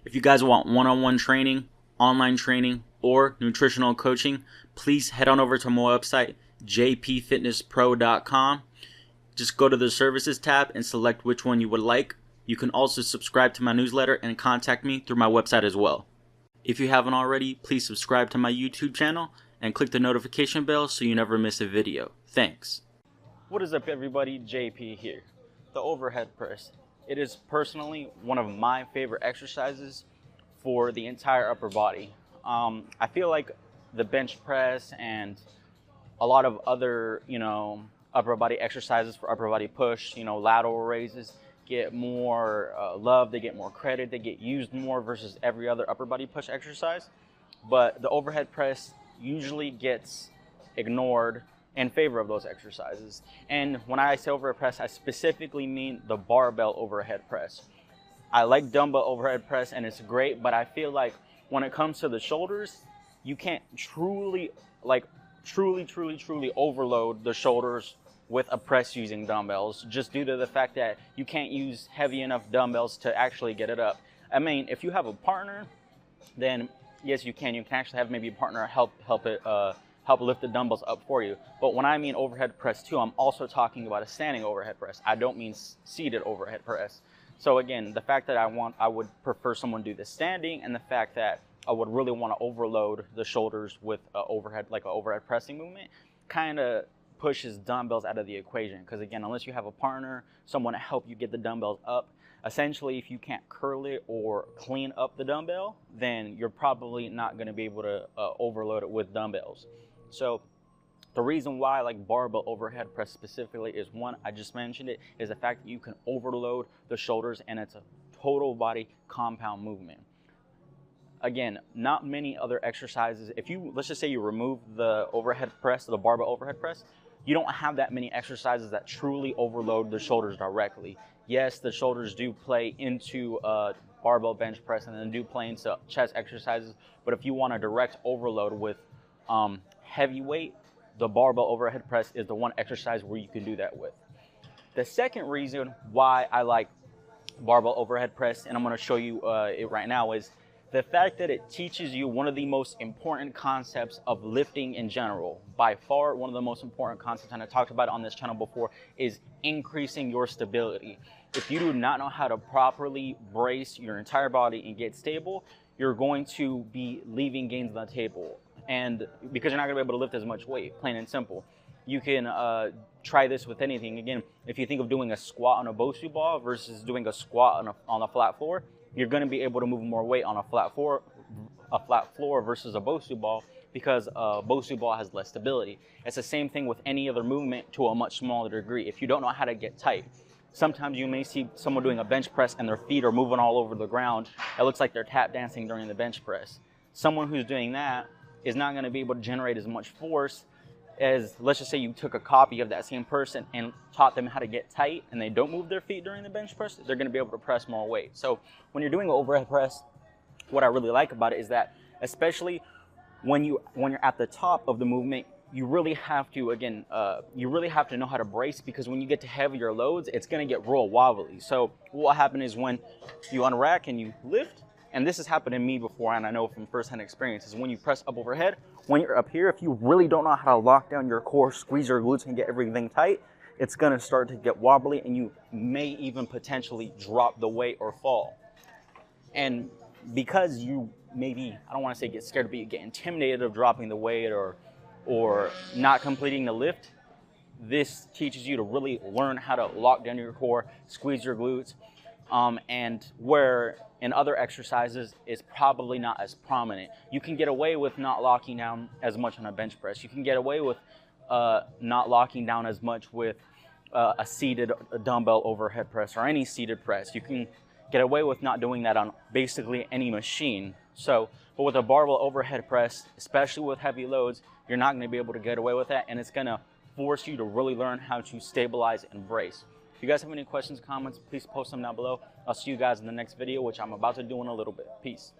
If you guys want one-on-one training, online training, or nutritional coaching, please head on over to my website, jpfitnesspro.com. Just go to the services tab and select which one you would like. You can also subscribe to my newsletter and contact me through my website as well. If you haven't already, please subscribe to my YouTube channel and click the notification bell so you never miss a video. Thanks. What is up, everybody? JP here. The overhead press. It is personally one of my favorite exercises for the entire upper body. I feel like the bench press and a lot of other, upper body exercises for upper body push, lateral raises get more love, they get more credit, they get used more versus every other upper body push exercise. But the overhead press usually gets ignored in favor of those exercises. And when I say overhead press, I specifically mean the barbell overhead press. I like dumbbell overhead press and it's great, but I feel like when it comes to the shoulders, you can't truly overload the shoulders with a press using dumbbells, just due to the fact that you can't use heavy enough dumbbells to actually get it up. I mean, if you have a partner, then yes, you can actually have maybe a partner help lift the dumbbells up for you. But when I mean overhead press too, I'm also talking about a standing overhead press. I don't mean seated overhead press. So again, the fact that I would prefer someone do the standing, and the fact that I would really want to overload the shoulders with an overhead pressing movement, kind of pushes dumbbells out of the equation. Because again, unless you have a partner, someone to help you get the dumbbells up, essentially if you can't curl it or clean up the dumbbell, then you're probably not going to be able to overload it with dumbbells. So the reason why I like barbell overhead press specifically is, one, I just mentioned it, is the fact that you can overload the shoulders and it's a total body compound movement. Again, not many other exercises. Let's just say you remove the overhead press, the barbell overhead press, you don't have that many exercises that truly overload the shoulders directly. Yes, the shoulders do play into barbell bench press and then do play into chest exercises, but if you want a direct overload with heavy weight, the barbell overhead press is the one exercise where you can do that with. The second reason why I like barbell overhead press, and I'm going to show you it right now, is the fact that it teaches you one of the most important concepts of lifting in general. By far, one of the most important concepts, and I talked about it on this channel before, is increasing your stability. If you do not know how to properly brace your entire body and get stable, you're going to be leaving gains on the table. And because you're not going to be able to lift as much weight, plain and simple. You can try this with anything. Again, if you think of doing a squat on a Bosu ball versus doing a squat on a flat floor, you're going to be able to move more weight on a flat floor versus a Bosu ball, because a Bosu ball has less stability. It's the same thing with any other movement to a much smaller degree. If you don't know how to get tight, sometimes you may see someone doing a bench press and their feet are moving all over the ground. It looks like they're tap dancing during the bench press. Someone who's doing that is not going to be able to generate as much force as, let's just say you took a copy of that same person and taught them how to get tight and they don't move their feet during the bench press, they're going to be able to press more weight. So when you're doing an overhead press, what I really like about it is that, especially when you're at the top of the movement, you really have to, know how to brace, because when you get to heavier loads, it's going to get real wobbly. So what will happen is when you unrack and you lift, and this has happened to me before, and I know from firsthand experience, is when you press up overhead, when you're up here, if you really don't know how to lock down your core, squeeze your glutes, and get everything tight, it's going to start to get wobbly, and you may even potentially drop the weight or fall. And because you maybe, I don't want to say get scared, but you get intimidated of dropping the weight or not completing the lift, this teaches you to really learn how to lock down your core, squeeze your glutes, and where in other exercises is probably not as prominent. You can get away with not locking down as much on a bench press. You can get away with not locking down as much with a seated dumbbell overhead press or any seated press. You can get away with not doing that on basically any machine. But with a barbell overhead press, especially with heavy loads, you're not going to be able to get away with that, and it's going to force you to really learn how to stabilize and brace. If you guys have any questions, comments, please post them down below. I'll see you guys in the next video, which I'm about to do in a little bit. Peace.